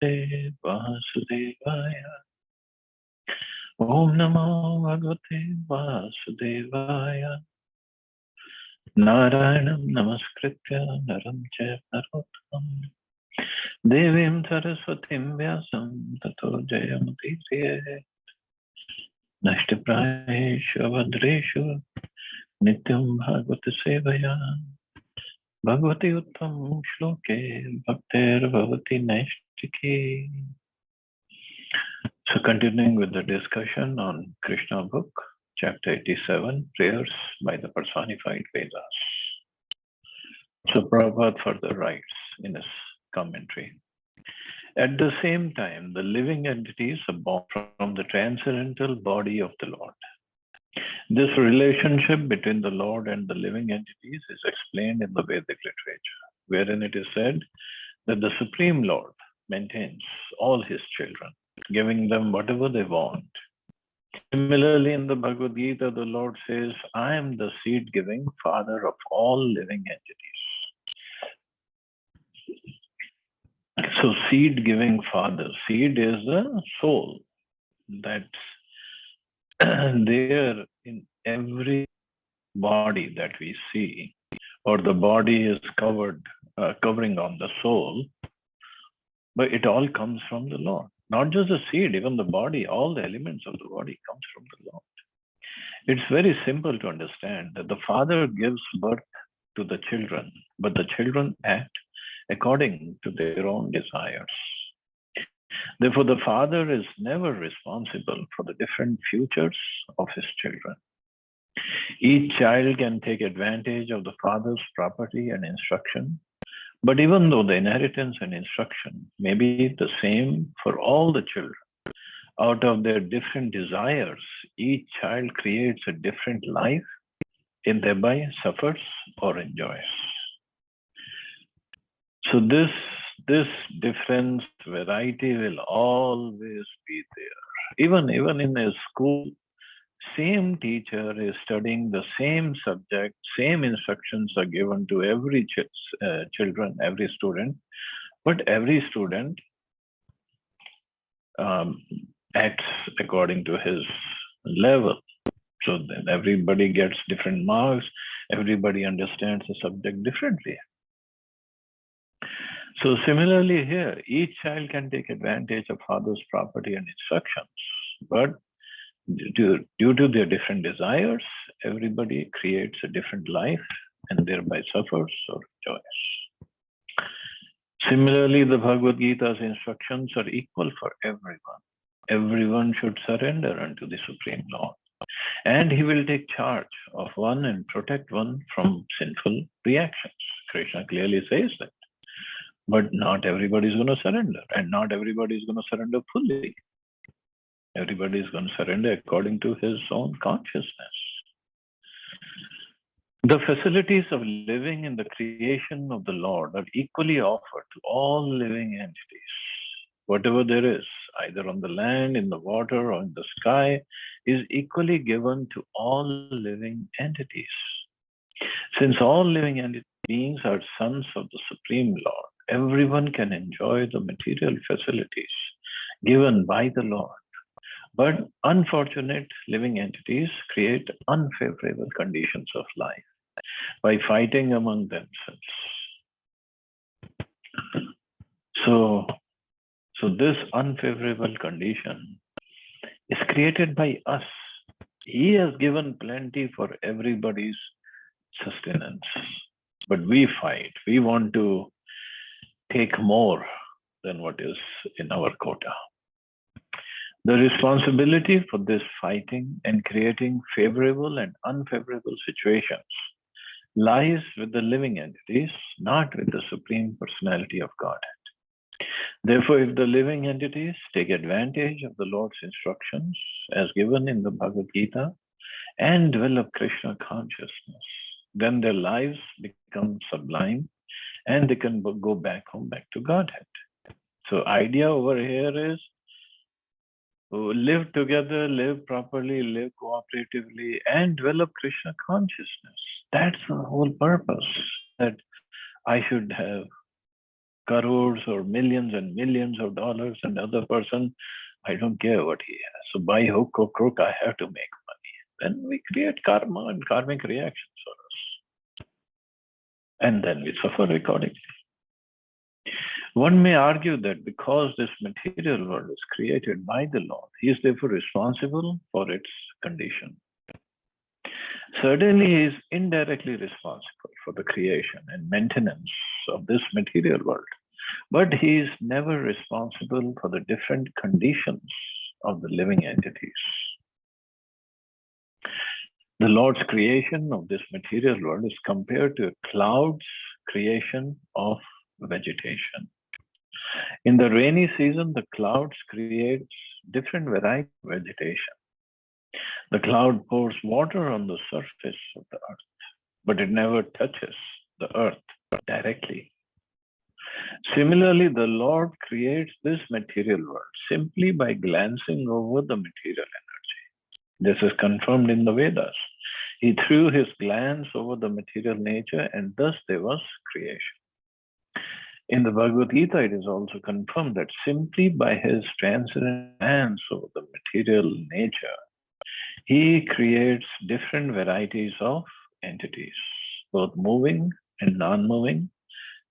Namaste Vasudevaya. Om Namo Bhagavate Vasudevaya. Narayanam Namaskritya Naram Chaiva Narottam Devim Saraswatim Vyasam Tato Jayamudiriye Nashtiprayeshu Avadreshu Nityam Bhagavata Sevaya Bhagavati Uttam Shloke Bhaktir Bhavati Naishtiki. So continuing with the discussion on Krishna book, chapter 87, prayers by the personified Vedas. So Prabhupada further writes in his commentary. At the same time, the living entities are born from the transcendental body of the Lord. This relationship between the Lord and the living entities is explained in the Vedic literature, wherein it is said that the Supreme Lord maintains all his children, giving them whatever they want. Similarly, in the Bhagavad Gita, the Lord says, I am the seed-giving father of all living entities. So seed-giving father, seed is the soul that's there in every body that we see, or the body is covering on the soul, but it all comes from the Lord. Not just the seed, even the body, all the elements of the body comes from the Lord. It's very simple to understand that the father gives birth to the children, but the children act according to their own desires. Therefore, the father is never responsible for the different futures of his children. Each child can take advantage of the father's property and instruction, but even though the inheritance and instruction may be the same for all the children, out of their different desires, each child creates a different life and thereby suffers or enjoys. So this difference, variety will always be there. Even in a school, same teacher is studying the same subject, same instructions are given to every children, every student, but every student acts according to his level. So then everybody gets different marks, everybody understands the subject differently. So similarly here, each child can take advantage of father's property and instructions, but due to their different desires, everybody creates a different life and thereby suffers or enjoys. Similarly, the Bhagavad Gita's instructions are equal for everyone. Everyone should surrender unto the Supreme Lord, and he will take charge of one and protect one from sinful reactions. Krishna clearly says that. But not everybody is going to surrender, and not everybody is going to surrender fully. Everybody is going to surrender according to his own consciousness. The facilities of living in the creation of the Lord are equally offered to all living entities. Whatever there is, either on the land, in the water, or in the sky, is equally given to all living entities. Since all living beings are sons of the Supreme Lord, everyone can enjoy the material facilities given by the Lord. But unfortunate living entities create unfavorable conditions of life by fighting among themselves. So this unfavorable condition is created by us. He has given plenty for everybody's sustenance, but we fight. We want to take more than what is in our quota. The responsibility for this fighting and creating favorable and unfavorable situations lies with the living entities, not with the Supreme Personality of Godhead. Therefore, if the living entities take advantage of the Lord's instructions as given in the Bhagavad Gita and develop Krishna consciousness, then their lives become sublime and they can go back home, back to Godhead. So idea over here is live together, live properly, live cooperatively, and develop Krishna consciousness. That's the whole purpose, that I should have crores or millions and millions of dollars, and the other person, I don't care what he has. So by hook or crook, I have to make money. Then we create karma and karmic reactions for us. And then we suffer accordingly. One may argue that because this material world is created by the Lord, he is therefore responsible for its condition. Certainly, he is indirectly responsible for the creation and maintenance of this material world, but he is never responsible for the different conditions of the living entities. The Lord's creation of this material world is compared to a cloud's creation of vegetation. In the rainy season, the clouds create different varieties of vegetation. The cloud pours water on the surface of the earth, but it never touches the earth directly. Similarly, the Lord creates this material world simply by glancing over the material energy. This is confirmed in the Vedas. He threw his glance over the material nature, and thus there was creation. In the Bhagavad Gita, it is also confirmed that simply by his transcendent glance over the material nature, he creates different varieties of entities, both moving and non-moving,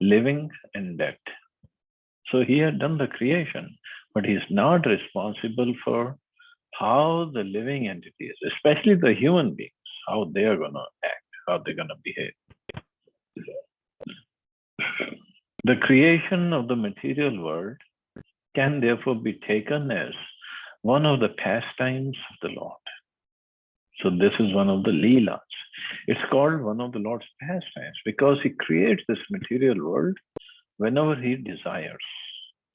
living and dead. So he had done the creation, but he's not responsible for how the living entities, especially the human beings, how they are going to act, how they're going to behave. The creation of the material world can therefore be taken as one of the pastimes of the Lord. So this is one of the Leelas. It's called one of the Lord's pastimes because he creates this material world whenever he desires.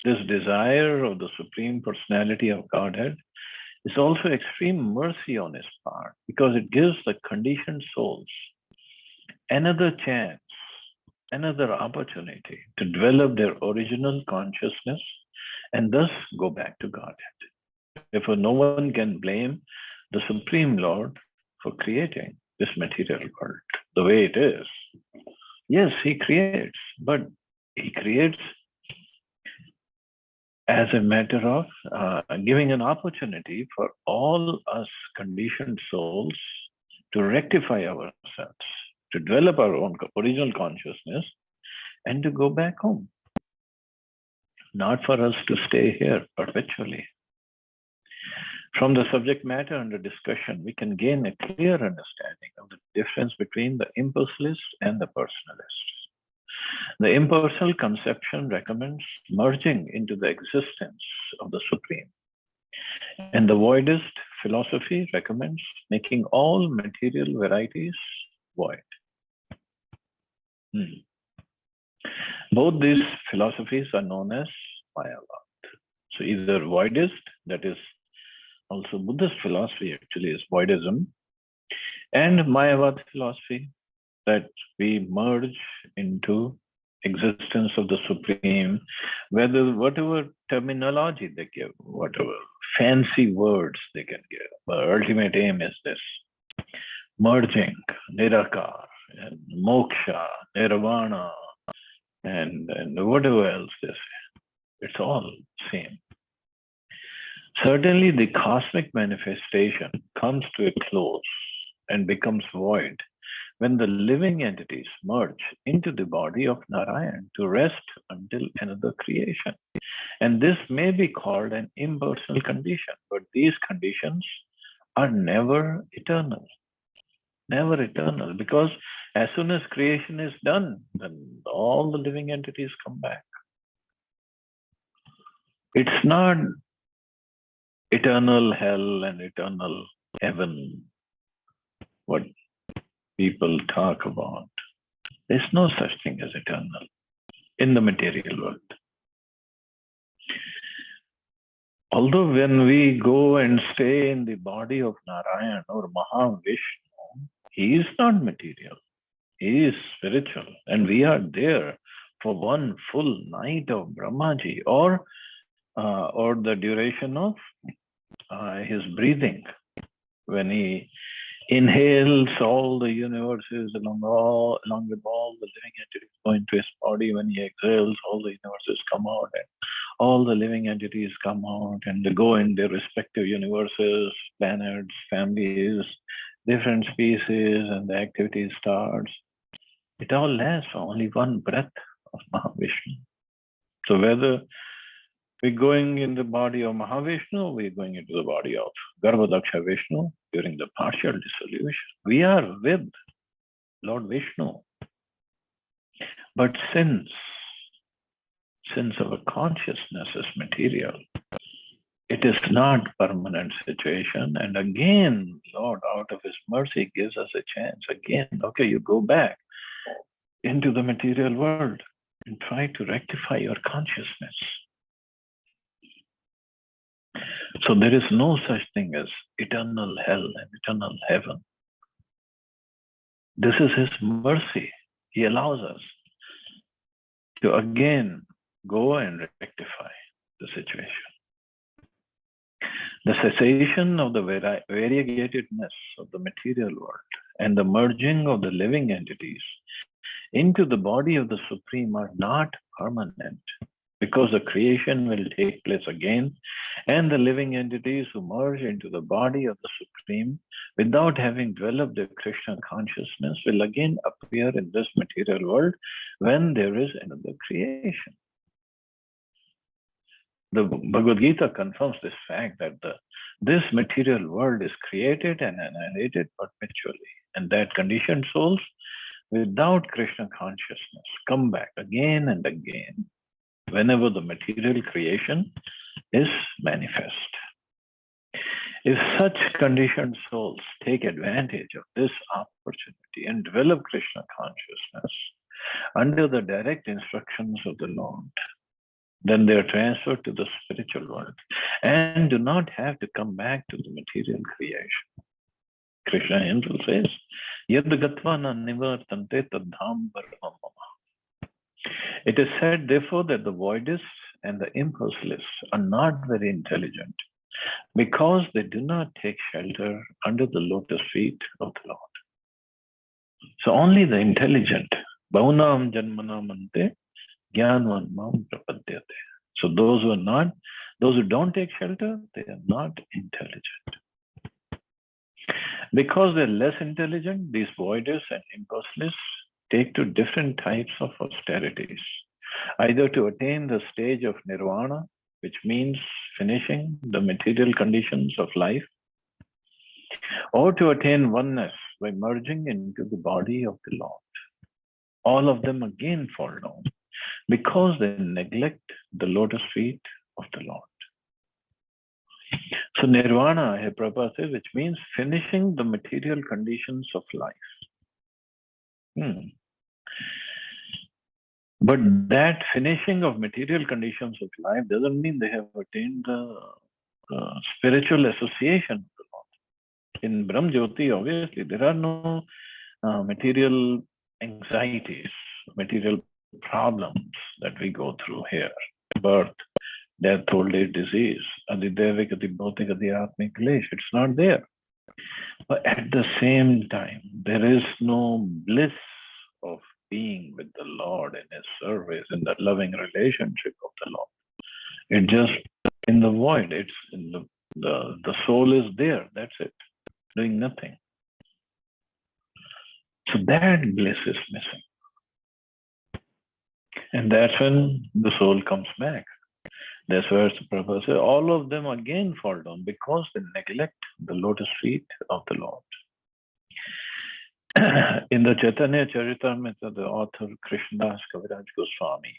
This desire of the Supreme Personality of Godhead is also extreme mercy on his part because it gives the conditioned souls another chance, another opportunity to develop their original consciousness and thus go back to Godhead. Therefore, no one can blame the Supreme Lord for creating this material world the way it is. Yes, he creates, but he creates as a matter of giving an opportunity for all us conditioned souls to rectify ourselves, to develop our own original consciousness, and to go back home. Not for us to stay here perpetually. From the subject matter under discussion, we can gain a clear understanding of the difference between the impersonalist and the personalist. The impersonal conception recommends merging into the existence of the Supreme. And the voidist philosophy recommends making all material varieties void. Both these philosophies are known as Mayavad. So either voidist, that is also Buddhist philosophy actually is voidism, and Mayavad philosophy, that we merge into existence of the Supreme, whatever terminology they give, whatever fancy words they can give. But ultimate aim is this: merging, Nirakar, and Moksha, Nirvana, and whatever else they say. It's all same. Certainly, the cosmic manifestation comes to a close and becomes void when the living entities merge into the body of Narayan to rest until another creation. And this may be called an impersonal condition, but these conditions are never eternal. Never eternal, because as soon as creation is done, then all the living entities come back. It's not eternal hell and eternal heaven, what people talk about. There's no such thing as eternal in the material world. Although when we go and stay in the body of Narayan or Mahavishnu, he is not material. He is spiritual. And we are there for one full night of Brahmaji or the duration of his breathing. When he inhales all the universes along with all the living entities, go into his body, when he exhales, all the universes come out and all the living entities come out and they go in their respective universes, planets, families, different species, and the activity starts. It all lasts for only one breath of Mahavishnu. So whether we're going in the body of Mahavishnu, we're going into the body of Garbhodaksha Vishnu during the partial dissolution. We are with Lord Vishnu. But since our consciousness is material, it is not permanent situation. And again, Lord, out of his mercy, gives us a chance. Again, okay, you go back into the material world and try to rectify your consciousness. So there is no such thing as eternal hell and eternal heaven. This is his mercy. He allows us to again go and rectify the situation. The cessation of the variegatedness of the material world and the merging of the living entities into the body of the Supreme are not permanent, because the creation will take place again, and the living entities who merge into the body of the Supreme without having developed their Krishna consciousness will again appear in this material world when there is another creation. The Bhagavad Gita confirms this fact that this material world is created and annihilated perpetually, and that conditioned souls without Krishna consciousness come back again and again whenever the material creation is manifest. If such conditioned souls take advantage of this opportunity and develop Krishna consciousness under the direct instructions of the Lord, then they are transferred to the spiritual world and do not have to come back to the material creation. Krishna himself says, Yad gatva na nivartante tadham varma mama. It is said, therefore, that the voidists and the impulseless are not very intelligent because they do not take shelter under the lotus feet of the Lord. So only the intelligent, Bhaunam Janmanam Ante, Jnanvan Mam Prapadyate. So those who don't take shelter, they are not intelligent. Because they're less intelligent, these voiders and impulseless take to different types of austerities, either to attain the stage of nirvana, which means finishing the material conditions of life, or to attain oneness by merging into the body of the Lord. All of them again fall down because they neglect the lotus feet of the Lord. So nirvana, here Prabhupada says, which means finishing the material conditions of life. But that finishing of material conditions of life doesn't mean they have attained the spiritual association with the Lord. In Brahm Jyoti, obviously, there are no material anxieties, material problems that we go through here. Birth, death, old age, disease, adidevik, adibhotik, adhyatmik klesh. It's not there. But at the same time, there is no bliss of being with the Lord in his service, in that loving relationship of the Lord. It's just in the void. It's in the soul is there. That's it, doing nothing. So that bliss is missing. And that's when the soul comes back. That's where the Prabhupada says, all of them again fall down because they neglect the lotus feet of the Lord. In the Chaitanya Charitamrita, the author Krishnadas Kaviraj Goswami,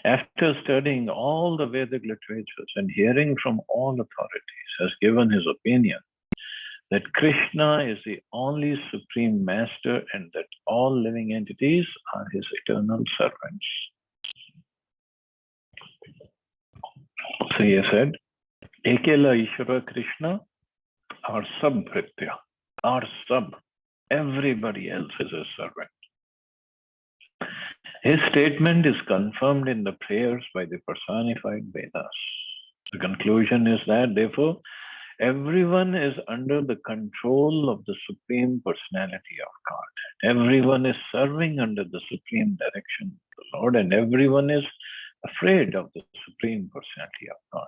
after studying all the Vedic literatures and hearing from all authorities, has given his opinion that Krishna is the only supreme master and that all living entities are his eternal servants. So he said, Ekela Ishvara Krishna, our sub-bhritya, our sub, everybody else is a servant. His statement is confirmed in the prayers by the personified Vedas. The conclusion is that, therefore, everyone is under the control of the Supreme Personality of Godhead. Everyone is serving under the supreme direction of the Lord, and everyone is afraid of the supreme personality of God.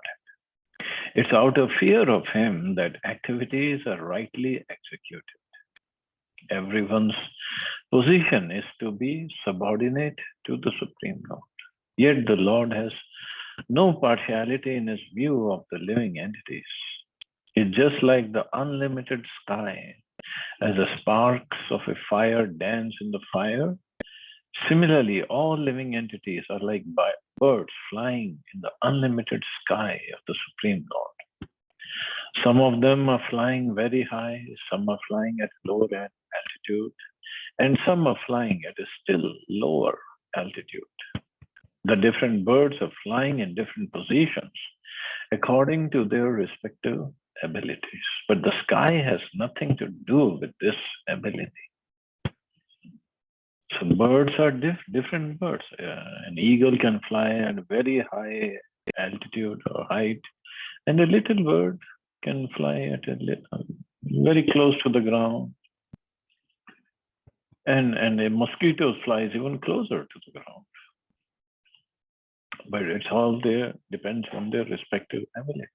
It's out of fear of Him that activities are rightly executed. Everyone's position is to be subordinate to the Supreme Lord. Yet the Lord has no partiality in His view of the living entities. It's just like the unlimited sky. As the sparks of a fire dance in the fire, similarly, all living entities are like birds flying in the unlimited sky of the Supreme Lord. Some of them are flying very high, some are flying at lower altitude, and some are flying at a still lower altitude. The different birds are flying in different positions according to their respective abilities. But the sky has nothing to do with this ability. So birds are different birds. An eagle can fly at very high altitude or height, and a little bird can fly at very close to the ground. And a mosquito flies even closer to the ground. But it's all there, depends on their respective abilities.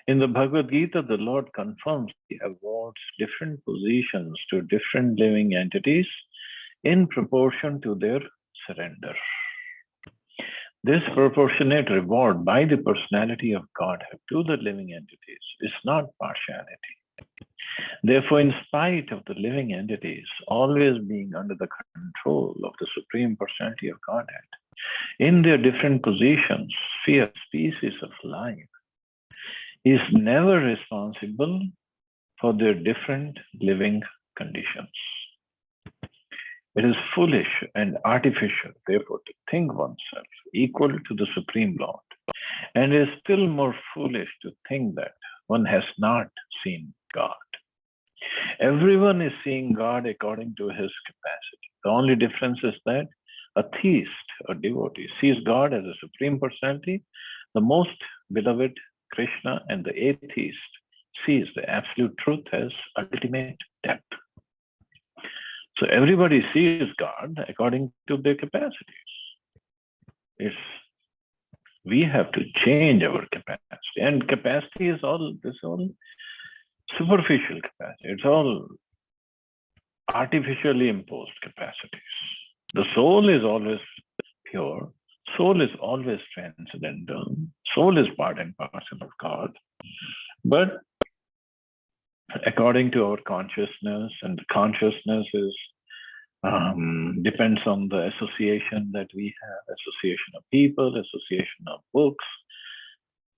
In the Bhagavad Gita, the Lord confirms He awards different positions to different living entities in proportion to their surrender. This proportionate reward by the personality of Godhead to the living entities is not partiality. Therefore, in spite of the living entities always being under the control of the Supreme Personality of Godhead, in their different positions, spheres, species of life, is never responsible for their different living conditions. It is foolish and artificial, therefore, to think oneself equal to the Supreme Lord, and it is still more foolish to think that one has not seen God. Everyone is seeing God according to his capacity. The only difference is that a theist or devotee sees God as a Supreme Personality, the most beloved Krsna, and the atheist sees the absolute truth as ultimate depth. So everybody sees God according to their capacities. We have to change our capacity, and capacity is all superficial capacity. It's all artificially imposed capacities. The soul is always pure. Soul is always transcendental. Soul is part and parcel of God. But according to our consciousness, and the consciousness is depends on the association that we have, association of people, association of books.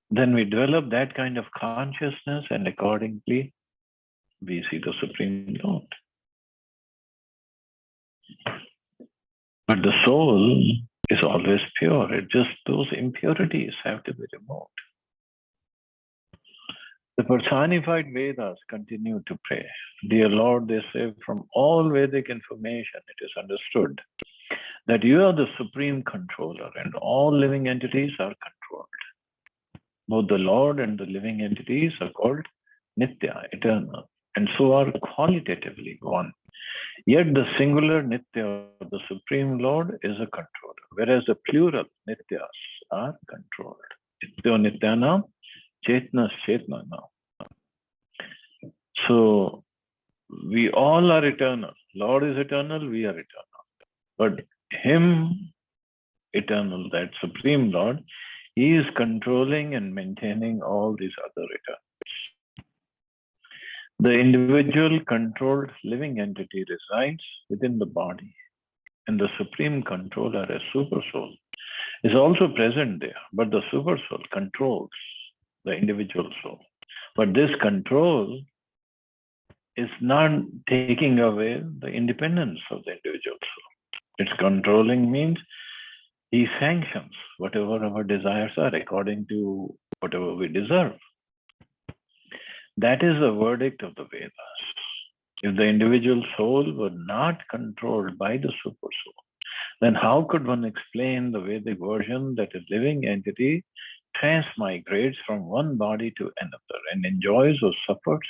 Then we develop that kind of consciousness, and accordingly, we see the Supreme Lord. But the soul is always pure. It just those impurities have to be removed. The personified Vedas continue to pray. Dear Lord, they say, from all Vedic information, it is understood that you are the supreme controller and all living entities are controlled. Both the Lord and the living entities are called Nitya, eternal, and so are qualitatively one. Yet the singular Nitya, the Supreme Lord, is a controller, whereas the plural Nityas are controlled. Nityo Nityanam, Chetnas Chetnanam. So we all are eternal. Lord is eternal, we are eternal. But Him, eternal, that Supreme Lord, He is controlling and maintaining all these other eternals. The individual controlled living entity resides within the body, and the Supreme Controller, a super soul, is also present there. But the super soul controls the individual soul. But this control is not taking away the independence of the individual soul. It's controlling means He sanctions whatever our desires are according to whatever we deserve. That is the verdict of the Vedas. If the individual soul were not controlled by the super soul, then how could one explain the Vedic version that a living entity transmigrates from one body to another and enjoys or suffers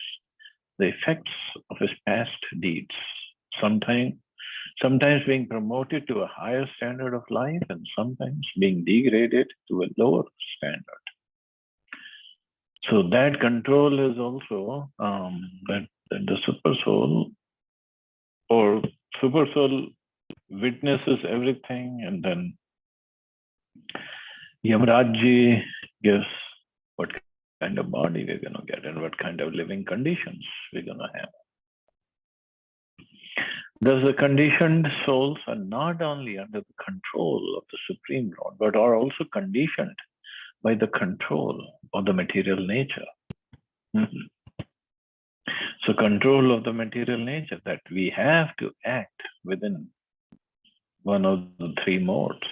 the effects of his past deeds? Sometimes being promoted to a higher standard of life and sometimes being degraded to a lower standard. So that control is also that the super soul or super soul witnesses everything, and then Yamraji gives what kind of body we're going to get and what kind of living conditions we're going to have. Thus, the conditioned souls are not only under the control of the Supreme Lord, but are also conditioned by the control of the material nature. So, control of the material nature, that we have to act within one of the three modes.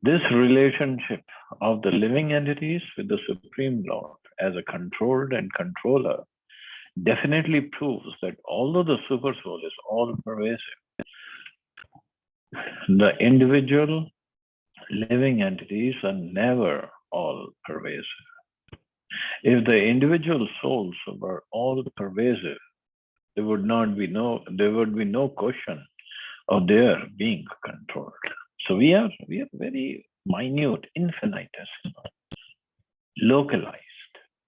This relationship of the living entities with the Supreme Lord as a controlled and controller definitely proves that although the super soul is all pervasive, the individual living entities are never all pervasive. If the individual souls were all pervasive, there would be no question of their being controlled. So we are very minute, infinitesimal, localized.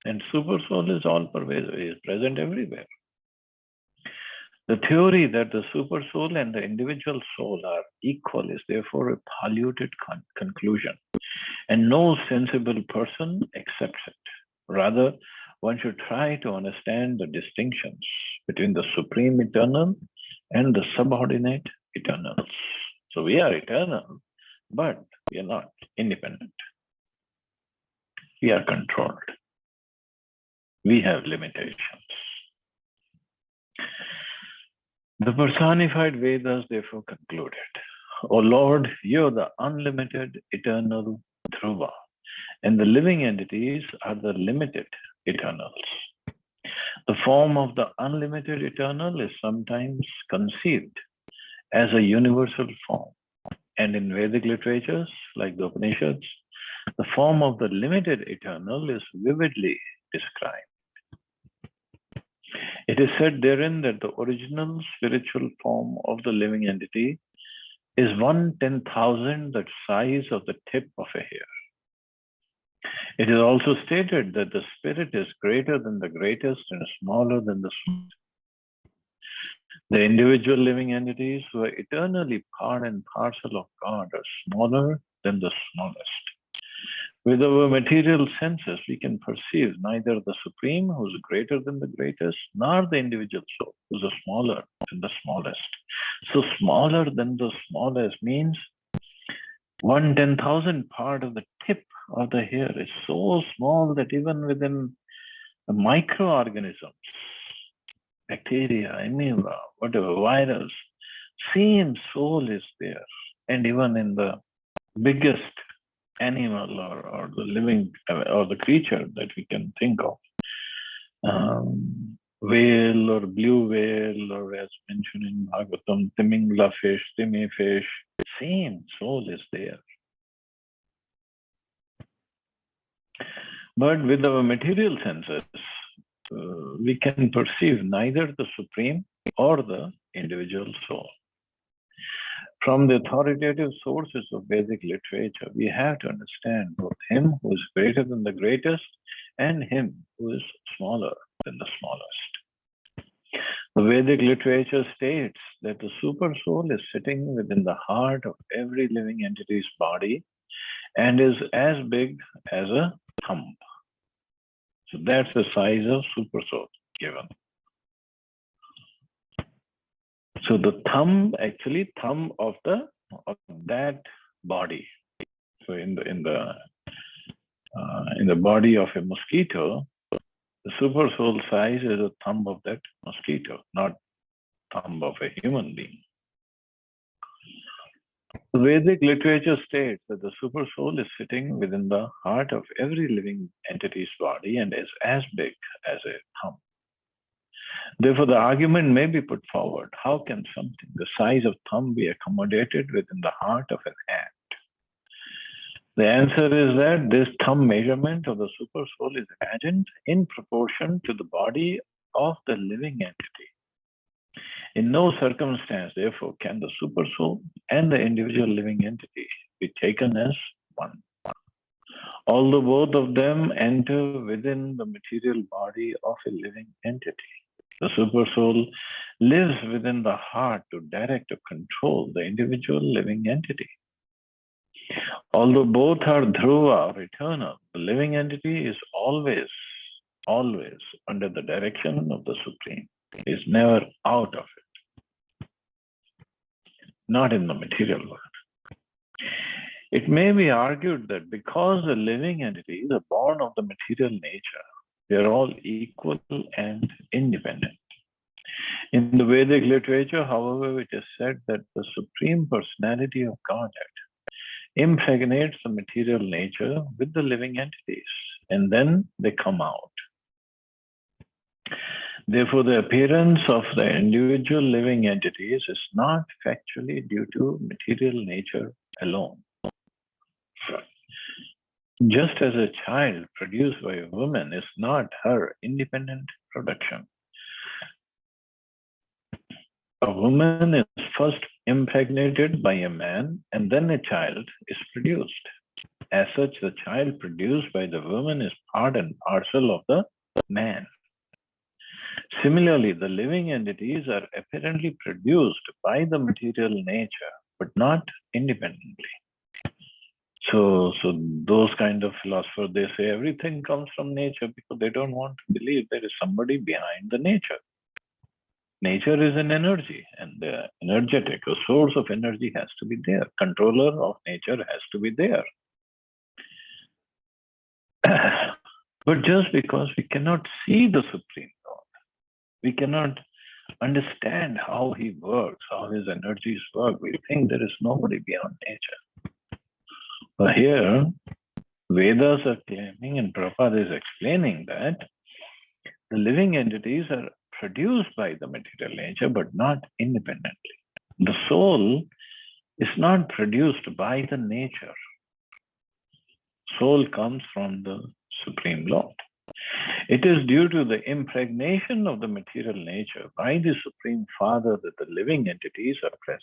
And super soul is all pervasive, is present everywhere. The theory that the super soul and the individual soul are equal is therefore a polluted conclusion, and no sensible person accepts it. Rather, one should try to understand the distinctions between the supreme eternal and the subordinate eternals. So we are eternal, but we are not independent. We are controlled. We have limitations. The personified Vedas therefore concluded, O Lord, you are the unlimited eternal Dhruva, and the living entities are the limited eternals. The form of the unlimited eternal is sometimes conceived as a universal form, and in Vedic literatures like the Upanishads, the form of the limited eternal is vividly described. It is said therein that the original spiritual form of the living entity is 1/10,000 the size of the tip of a hair. It is also stated that the spirit is greater than the greatest and smaller than the smallest. The individual living entities who are eternally part and parcel of God are smaller than the smallest. With our material senses, we can perceive neither the Supreme, who is greater than the greatest, nor the individual soul, who is smaller than the smallest. So smaller than the smallest means 1/10,000 part of the tip of the hair is so small that even within the microorganisms, bacteria, amoeba, whatever, virus, same soul is there. And even in the biggest animal or the living or the creature that we can think of, whale or blue whale, or as mentioned in Bhagavatam, Timingla fish, Timi fish, same soul is there. But with our material senses, we can perceive neither the Supreme or the individual soul. From the authoritative sources of Vedic literature, we have to understand both him who is greater than the greatest and him who is smaller than the smallest. The Vedic literature states that the super soul is sitting within the heart of every living entity's body and is as big as a thumb. So that's the size of super soul given. So the thumb of that body. So in the body of a mosquito, the super soul size is a thumb of that mosquito, not thumb of a human being. The Vedic literature states that the super soul is sitting within the heart of every living entity's body and is as big as a thumb. Therefore, the argument may be put forward, how can something the size of thumb be accommodated within the heart of an ant? The answer is that this thumb measurement of the super soul is imagined in proportion to the body of the living entity. In no circumstance, therefore, can the super soul and the individual living entity be taken as one. Although both of them enter within the material body of a living entity, the super soul lives within the heart to direct or control the individual living entity. Although both are dhruva or eternal, the living entity is always, always under the direction of the Supreme. It is never out of it, not in the material world. It may be argued that because the living entities are born of the material nature, they are all equal and independent. In the Vedic literature, however, it is said that the Supreme Personality of Godhead impregnates the material nature with the living entities, and then they come out. Therefore, the appearance of the individual living entities is not factually due to material nature alone. Just as a child produced by a woman is not her independent production. A woman is first impregnated by a man and then a child is produced. As such, the child produced by the woman is part and parcel of the man. Similarly, the living entities are apparently produced by the material nature, but not independently. So those kind of philosophers, they say everything comes from nature because they don't want to believe there is somebody behind the nature. Nature is an energy, and the energetic, a source of energy has to be there. Controller of nature has to be there. But just because we cannot see the Supreme Lord, we cannot understand how he works, how his energies work, we think there is nobody beyond nature. But here, Vedas are claiming, and Prabhupada is explaining that the living entities are produced by the material nature, but not independently. The soul is not produced by the nature. Soul comes from the Supreme Lord. It is due to the impregnation of the material nature by the Supreme Father that the living entities are present.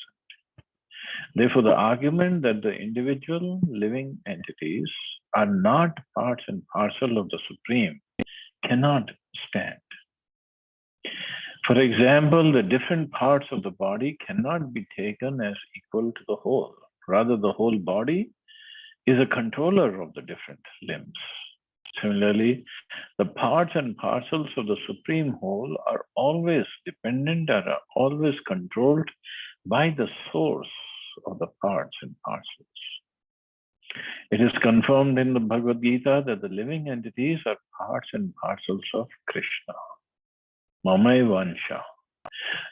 Therefore, the argument that the individual living entities are not parts and parcel of the Supreme cannot stand. For example, the different parts of the body cannot be taken as equal to the whole. Rather, the whole body is a controller of the different limbs. Similarly, the parts and parcels of the Supreme Whole are always dependent and are always controlled by the source of the parts and parcels. It is confirmed in the Bhagavad Gita that the living entities are parts and parcels of Krishna. Mamai Vansha.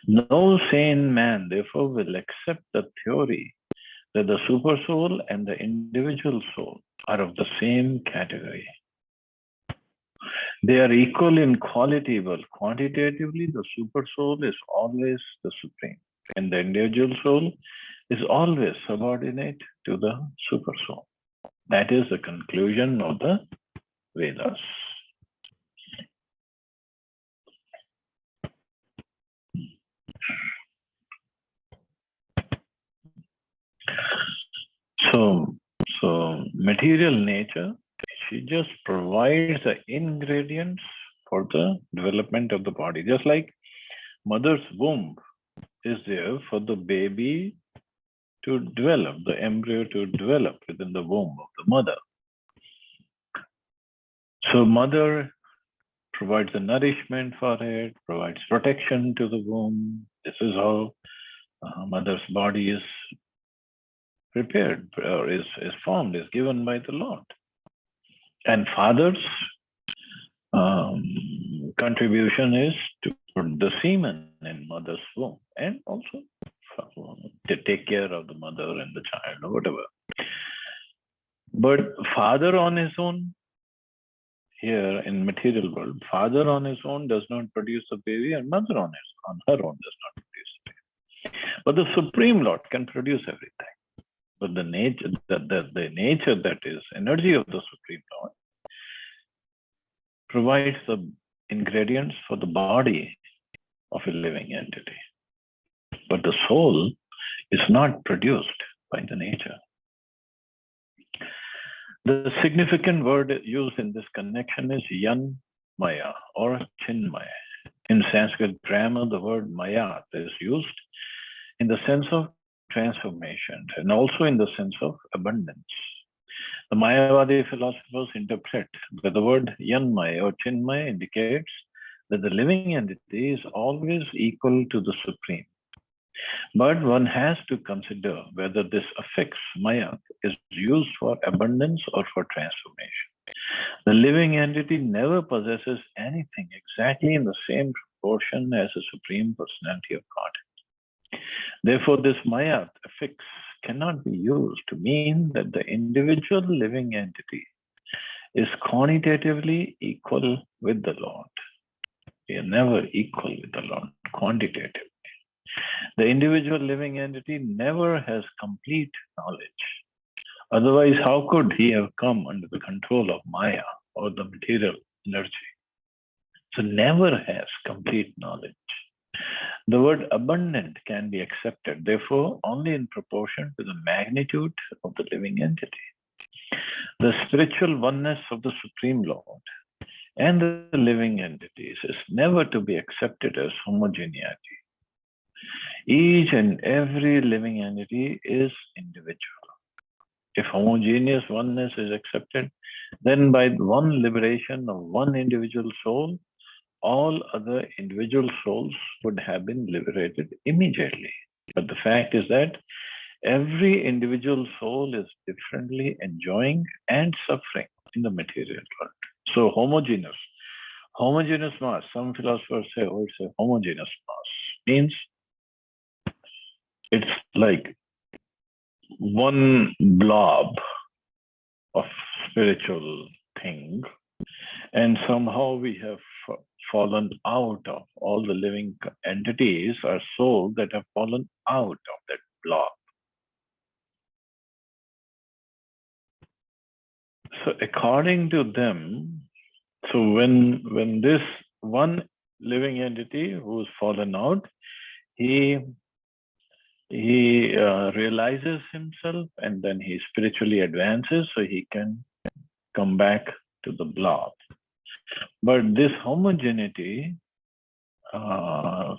No sane man, therefore, will accept the theory that the super soul and the individual soul are of the same category. They are equal in quality, but quantitatively, the super soul is always the supreme, and the individual soul is always subordinate to the super soul. That is the conclusion of the Vedas. So material nature, she just provides the ingredients for the development of the body. Just like mother's womb is there for the baby to develop, the embryo to develop within the womb of the mother. So mother provides the nourishment for it, provides protection to the womb. This is how mother's body is prepared or is formed, is given by the Lord. And father's contribution is to put the semen in mother's womb and also to take care of the mother and the child or whatever. But father on his own, here in material world, father on his own does not produce the baby, and mother on her own does not produce the baby. But the Supreme Lord can produce everything. But the nature, the nature that is energy of the Supreme Lord provides the ingredients for the body of a living entity. but the soul is not produced by the nature. The significant word used in this connection is yan maya or chinmaya. In Sanskrit grammar, the word mayat is used in the sense of transformation and also in the sense of abundance. The Mayavadi philosophers interpret that the word yanmaya or chinmaya indicates that the living entity is always equal to the Supreme. But one has to consider whether this affix mayat is used for abundance or for transformation. The living entity never possesses anything exactly in the same proportion as the Supreme Personality of God. Therefore, this mayat affix cannot be used to mean that the individual living entity is quantitatively equal with the Lord. We are never equal with the Lord quantitatively. The individual living entity never has complete knowledge. Otherwise, how could he have come under the control of Maya or the material energy? So never has complete knowledge. The word abundant can be accepted, therefore, only in proportion to the magnitude of the living entity. The spiritual oneness of the Supreme Lord and the living entities is never to be accepted as homogeneity. Each and every living entity is individual. If homogeneous oneness is accepted, then by one liberation of one individual soul, all other individual souls would have been liberated immediately. But the fact is that every individual soul is differently enjoying and suffering in the material world. So homogeneous mass, some philosophers say, oh, it's a homogeneous mass, means it's like one blob of spiritual thing, and somehow we have fallen out of all the living entities or souls that have fallen out of that blob. So according to them, so when this one living entity who's fallen out, he realizes himself and then he spiritually advances so he can come back to the blob. But this homogeneity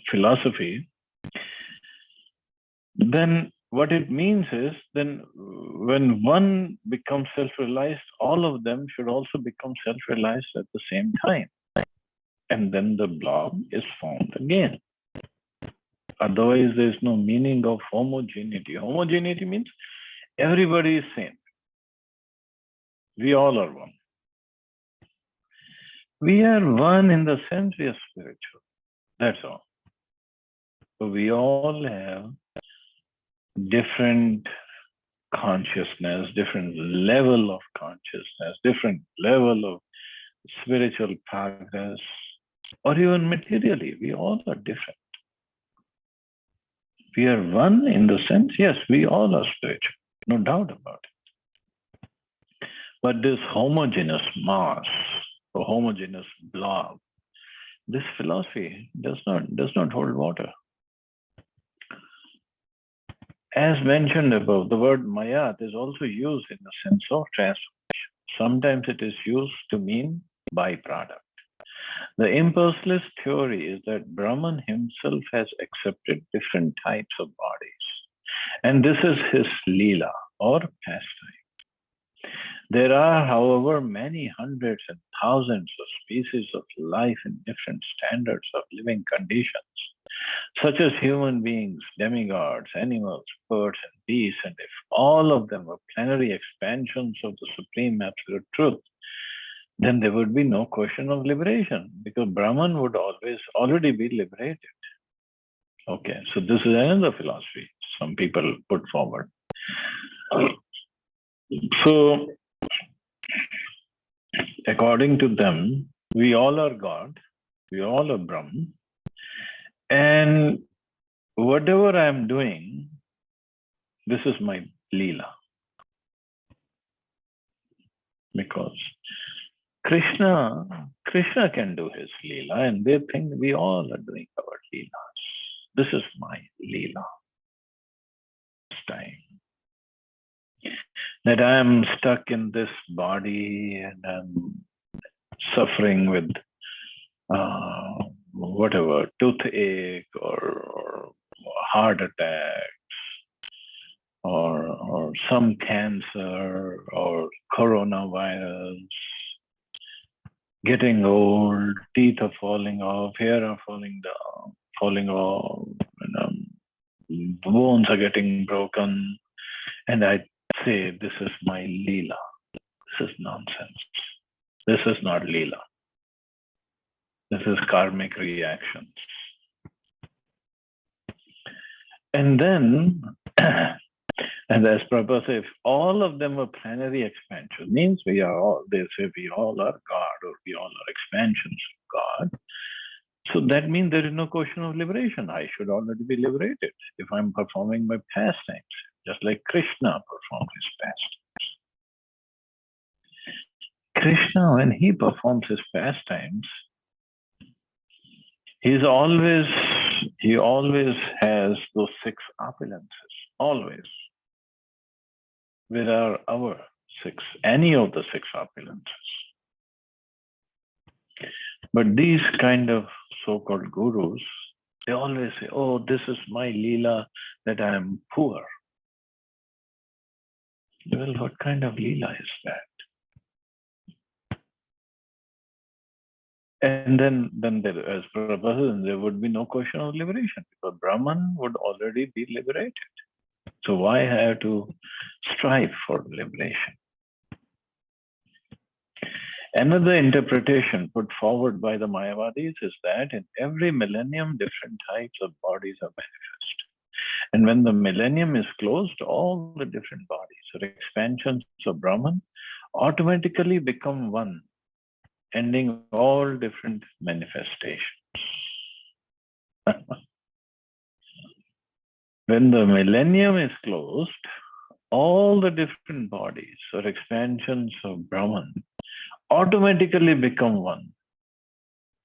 philosophy, then what it means is, then when one becomes self-realized, all of them should also become self-realized at the same time. And then the blob is formed again. Otherwise, there's no meaning of homogeneity. Homogeneity means everybody is same. We all are one. We are one in the sense we are spiritual. That's all. So we all have different consciousness, different level of consciousness, different level of spiritual progress, or even materially, we all are different. We are one in the sense, yes, we all are spiritual, no doubt about it. But this homogeneous mass, or homogeneous blob, this philosophy does not hold water. As mentioned above, the word mayat is also used in the sense of transformation. Sometimes it is used to mean byproduct. The impersonalist theory is that Brahman himself has accepted different types of bodies, and this is his leela or pastime. There are, however, many hundreds and thousands of species of life in different standards of living conditions, such as human beings, demigods, animals, birds, and beasts, and if all of them were plenary expansions of the Supreme Absolute Truth, then there would be no question of liberation, because Brahman would already be liberated. Okay, so this is another philosophy some people put forward. So, according to them, we all are God, we all are Brahman, and whatever I am doing, this is my Leela. Because Krishna can do his Leela, and they think we all are doing our Leelas. This is my Leela. Time that I am stuck in this body and I'm suffering with whatever, toothache or heart attack or some cancer or coronavirus, getting old, teeth are falling off, hair are falling down, falling off, bones are getting broken. And I say, this is my Leela. This is nonsense. This is not Leela. This is karmic reactions. And then, and as Prabhupada says, if all of them are plenary expansion, means we are all, they say we all are God or we all are expansions of God. So that means there is no question of liberation. I should already be liberated if I'm performing my pastimes, just like Krishna performed his pastimes. Krishna, when he performs his pastimes, he always has those 6 opulences, always. Where are our 6, any of the 6 opulences? But these kind of so-called gurus, they always say, oh, this is my Leela that I am poor. Well, what kind of Leela is that? And then there, as Prabhupada, there would be no question of liberation because Brahman would already be liberated. So why have to strive for liberation? Another interpretation put forward by the Mayavadis is that in every millennium, different types of bodies are manifest. And when the millennium is closed, all the different bodies or expansions of Brahman automatically become one, ending all different manifestations. When the millennium is closed, all the different bodies or expansions of Brahman automatically become one.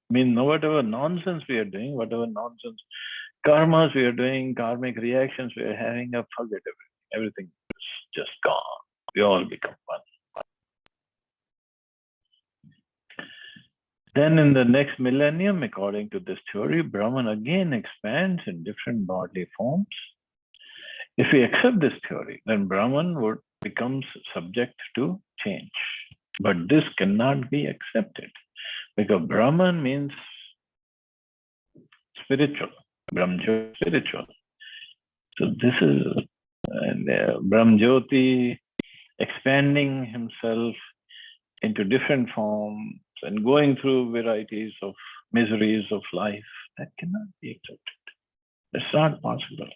I mean, no whatever nonsense we are doing, whatever nonsense karmas we are doing, karmic reactions we are having, forget everything. Everything is just gone. We all become one. Then in the next millennium, according to this theory, Brahman again expands in different bodily forms. If we accept this theory, then Brahman would become subject to change. But this cannot be accepted because Brahman means spiritual, Brahmjyoti spiritual. So this is Brahmjyoti expanding himself into different forms and going through varieties of miseries of life. That cannot be accepted. It's not possible.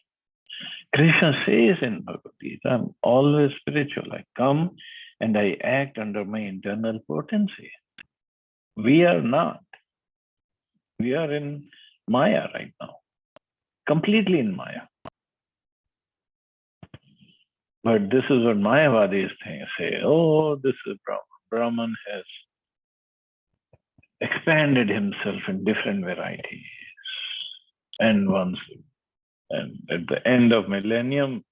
Krishna says in Bhagavad Gita, I'm always spiritual. I come and I act under my internal potency. We are not. We are in Maya right now, completely in Maya. But this is what Mayavadis say, oh, this is Brahman. Brahman has expanded himself in different varieties. And at the end of millennium,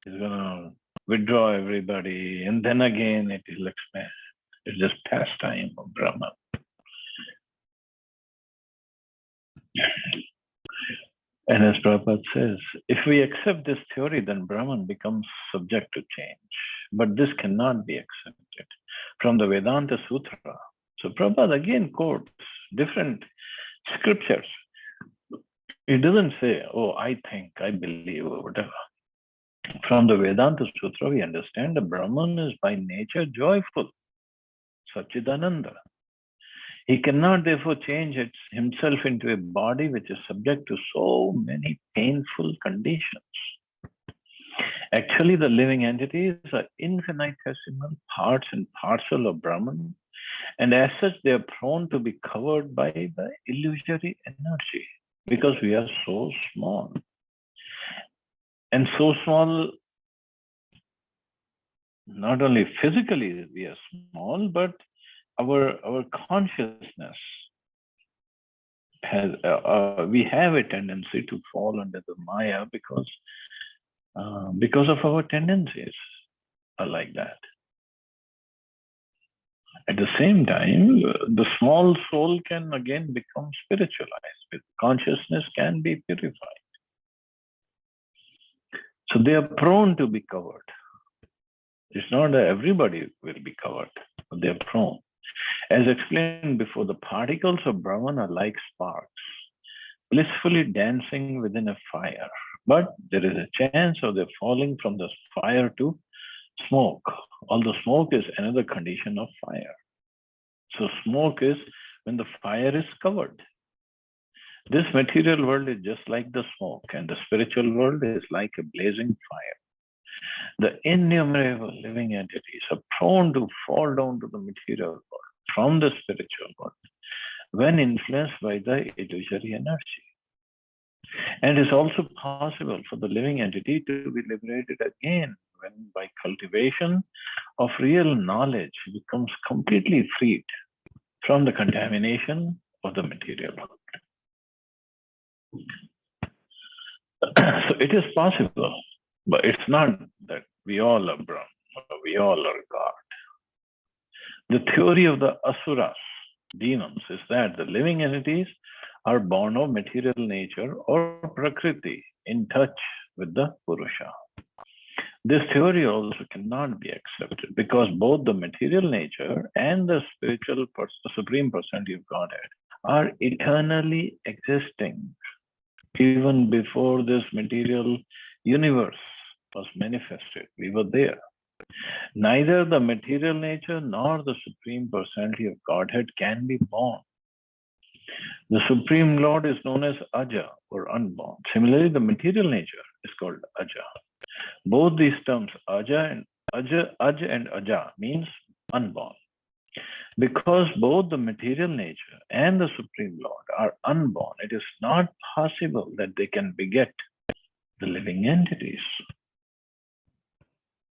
he's going to withdraw everybody. And then again, it will expand. It's just pastime of Brahman. And as Prabhupada says, if we accept this theory, then Brahman becomes subject to change. But this cannot be accepted from the Vedanta Sutra. So Prabhupada again quotes different scriptures. It doesn't say, oh, I think, I believe, or whatever. From the Vedanta Sutra, we understand the Brahman is by nature joyful, Satchidananda. He cannot therefore change himself into a body which is subject to so many painful conditions. Actually, the living entities are infinitesimal parts and parcel of Brahman, and as such, they are prone to be covered by the illusory energy because we are so small. And so small, not only physically we are small, but our consciousness we have a tendency to fall under the Maya because of our tendencies are like that. At the same time, the small soul can again become spiritualized. With consciousness can be purified. So they are prone to be covered. It's not that everybody will be covered, but they are prone. As explained before, the particles of Brahman are like sparks, blissfully dancing within a fire. But there is a chance of their falling from the fire to smoke, although smoke is another condition of fire. So smoke is when the fire is covered. This material world is just like the smoke, and the spiritual world is like a blazing fire. The innumerable living entities are prone to fall down to the material world from the spiritual world when influenced by the illusory energy. And it's also possible for the living entity to be liberated again when, by cultivation of real knowledge, becomes completely freed from the contamination of the material world. So it is possible, but it's not that we all are Brahma, we all are God. The theory of the asuras, demons, is that the living entities are born of material nature or prakriti in touch with the Purusha. This theory also cannot be accepted because both the material nature and the spiritual supreme personality of Godhead are eternally existing even before this material universe was manifested. We were there. Neither the material nature nor the supreme personality of Godhead can be born. The Supreme Lord is known as Aja or unborn. Similarly, the material nature is called Aja. Both these terms, Aj and Aja, means unborn. Because both the material nature and the Supreme Lord are unborn, it is not possible that they can beget the living entities.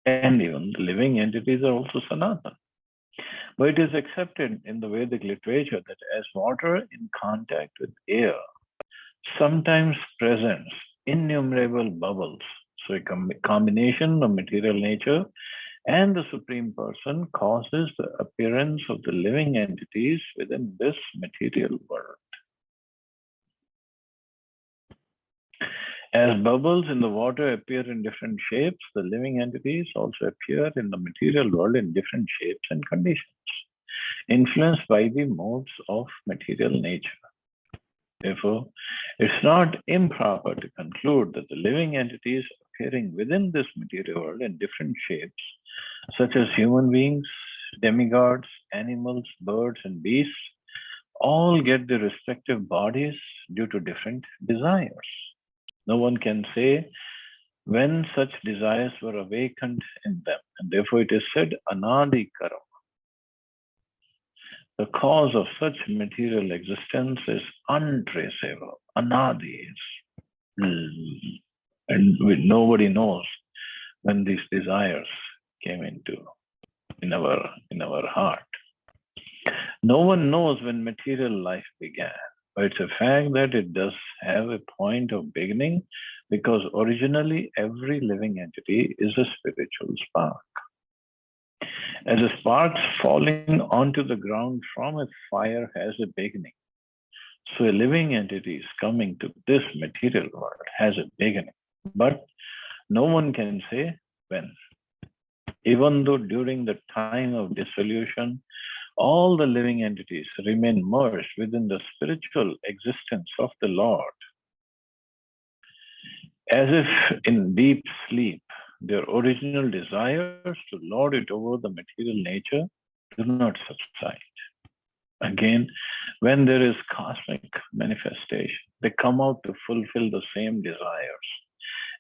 And even the living entities are also Sanatana. But it is accepted in the Vedic literature that as water in contact with air sometimes presents innumerable bubbles, so a combination of material nature and the Supreme Person causes the appearance of the living entities within this material world. As bubbles in the water appear in different shapes, the living entities also appear in the material world in different shapes and conditions, influenced by the modes of material nature. Therefore, it's not improper to conclude that the living entities appearing within this material world in different shapes, such as human beings, demigods, animals, birds, and beasts, all get their respective bodies due to different desires. No one can say when such desires were awakened in them, and therefore it is said anadi karma. The cause of such material existence is untraceable. Anadi is, and nobody knows when these desires came in our heart. No one knows when material life began, but it's a fact that it does have a point of beginning because originally every living entity is a spiritual spark. As a spark falling onto the ground from a fire has a beginning, so a living entity coming to this material world has a beginning, but no one can say when. Even though during the time of dissolution, all the living entities remain merged within the spiritual existence of the Lord. As if in deep sleep, their original desires to lord it over the material nature do not subside. Again, when there is cosmic manifestation, they come out to fulfill the same desires,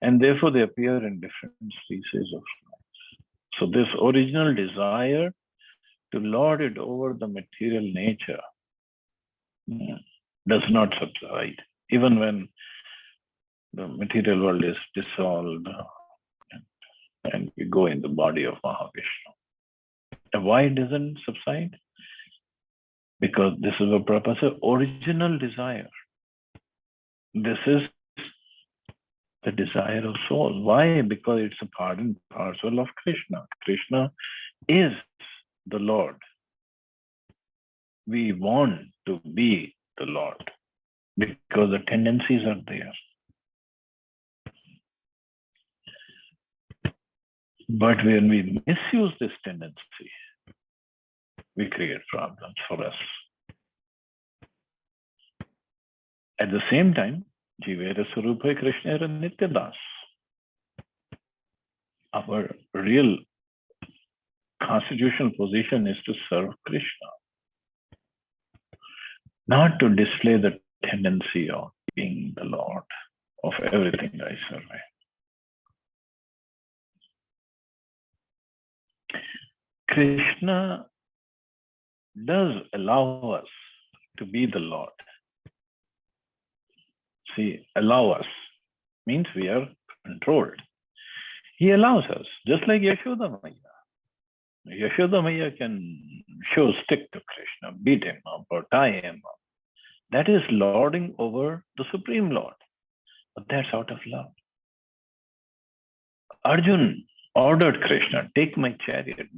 and therefore they appear in different species of life. So this original desire to lord it over the material nature does not subside, even when the material world is dissolved and we go in the body of Mahavishnu. And why it doesn't subside? Because this is a purpose of original desire This is the desire of soul. Why? Because it's a part and parcel of Krishna. Krishna is the Lord. We want to be the Lord because the tendencies are there. But when we misuse this tendency, we create problems for us. At the same time, Jivera Swarupa Krishna Nityadas. Our real constitutional position is to serve Krishna, not to display the tendency of being the Lord of everything I survey. Krishna does allow us to be the Lord. See, allow us means we are controlled. He allows us, just like Yashoda Maya. Yashoda Maya can show stick to Krishna, beat him up or tie him up. That is lording over the Supreme Lord. But that's out of love. Arjun ordered Krishna, take my chariot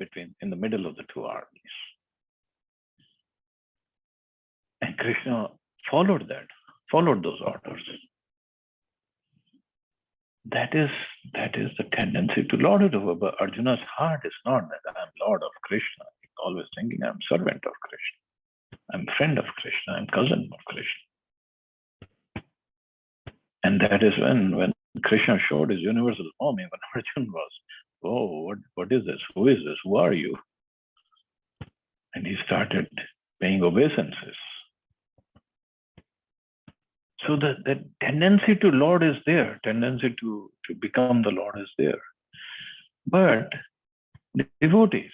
in the middle of the two armies. And Krishna followed those orders. That is the tendency to lord it over. But Arjuna's heart is not that I'm Lord of Krishna. He's always thinking I'm servant of Krishna. I'm friend of Krishna. I'm cousin of Krishna. And that is when Krishna showed his universal form, even Arjuna was, oh, what is this? Who is this? Who are you? And he started paying obeisances. So the tendency to Lord is there, tendency to become the Lord is there. But the devotees,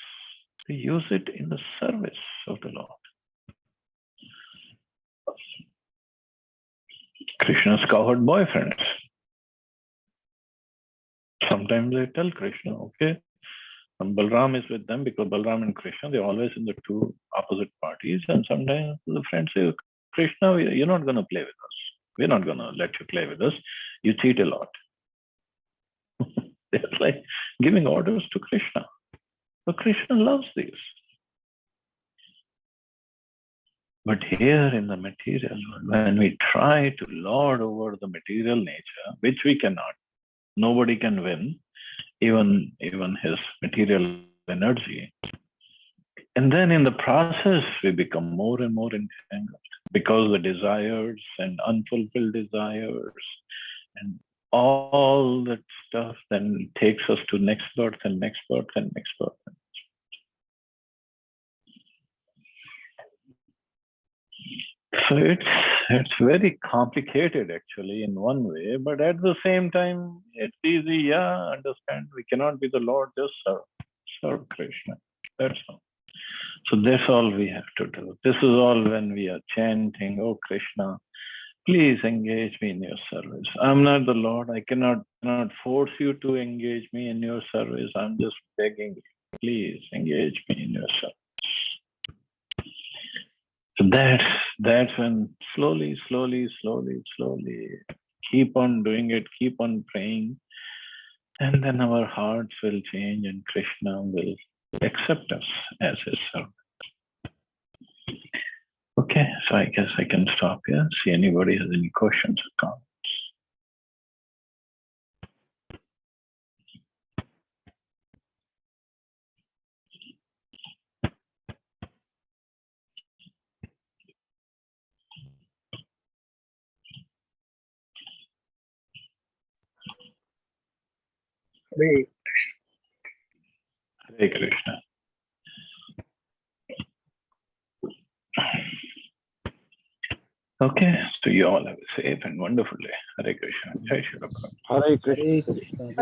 they use it in the service of the Lord. Krishna's cowherd boyfriends. Sometimes they tell Krishna, okay, Balram is with them because Balram and Krishna, they're always in the two opposite parties. And sometimes the friends say, Krishna, you're not going to play with us. We're not going to let you play with us. You cheat a lot. It's like giving orders to Krishna. But Krishna loves these. But here in the material world, when we try to lord over the material nature, which we cannot, nobody can win, even his material energy. And then in the process, we become more and more entangled because the desires and unfulfilled desires and all that stuff then takes us to next birth and next birth and next birth. So it's very complicated actually in one way, but at the same time, it's easy. Yeah, understand. We cannot be the Lord, just serve Krishna. That's all. So that's all we have to do. This is all when we are chanting, oh Krishna, please engage me in your service. I'm not the Lord. I cannot force you to engage me in your service. I'm just begging you, please engage me in your service. So that's when slowly, keep on doing it, keep on praying, and then our hearts will change and Krishna will accept us as his servant. Okay, so I guess I can stop here. See anybody has any questions or comments. Hare Krishna. Okay, so you all have a safe and wonderful day. Hare Krishna. Jai Shri Prabhupada. Hare Krishna.